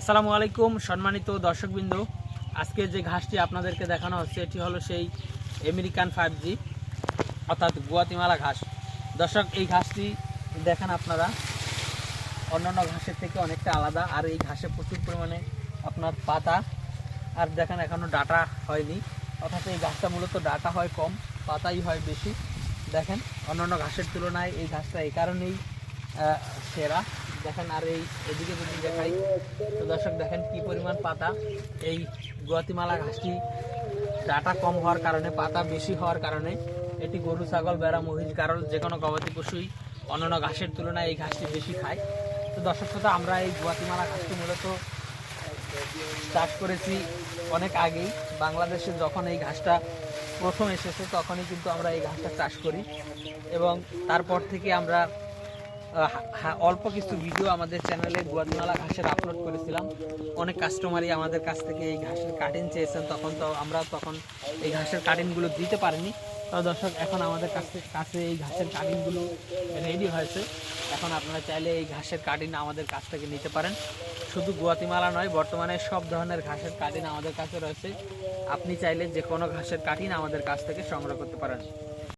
আসসালামু আলাইকুম সম্মানিত দর্শকবৃন্দ। আজকে যে ঘাসটি আপনাদেরকে দেখানো হচ্ছে এটি হলো সেই আমেরিকান 5G অর্থাৎ গুয়াতিমালা ঘাস। দর্শক, এই ঘাসটি দেখেন আপনারা অন্যান্য ঘাসের থেকে অনেকটা আলাদা, আর এই ঘাসে প্রচুর পরিমাণে আপনার পাতা, আর দেখেন এখনও ডাটা হয়নি, অর্থাৎ এই ঘাসটা মূলত ডাটা হয় কম, পাতাই হয় বেশি। দেখেন অন্যান্য ঘাসের তুলনায় এই ঘাসটা এই কারণেই সেরা। দেখেন, আর এই এদিকে যদি দেখাই তো দর্শক দেখেন কি পরিমাণ পাতা। এই গুয়াতিমালা ঘাসটি ডাটা কম হওয়ার কারণে, পাতা বেশি হওয়ার কারণে এটি গরু, ছাগল, ভেড়া, মহিষ, গারল যে কোনো গবাদি পশুই অন্যান্য ঘাসের তুলনায় এই ঘাসটি বেশি খায়। তো দর্শক শ্রোতা, আমরা এই গুয়াতিমালা ঘাসটি মূলত চাষ করেছি অনেক আগেই। বাংলাদেশে যখন এই ঘাসটা প্রথম এসেছে তখনই কিন্তু আমরা এই ঘাসটা চাষ করি, এবং তারপর থেকে আমরা অল্প কিছু ভিডিও আমাদের চ্যানেলে গুয়াতিমালা ঘাসের আপলোড করেছিলাম। অনেক কাস্টমারই আমাদের কাছ থেকে এই ঘাসের কাটিং চেয়েছেন, আমরা তখন এই ঘাসের কাটিংগুলো দিতে পারিনি। তো দর্শক, এখন আমাদের কাছে এই ঘাসের কাটিংগুলো রেডি হয়েছে। এখন আপনারা চাইলে এই ঘাসের কাটিং আমাদের কাছ থেকে নিতে পারেন। শুধু গুয়াতিমালা নয়, বর্তমানে সব ধরনের ঘাসের কাটিং আমাদের কাছে রয়েছে। আপনি চাইলে যে কোনো ঘাসের কাটিং আমাদের কাছ থেকে সংগ্রহ করতে পারেন।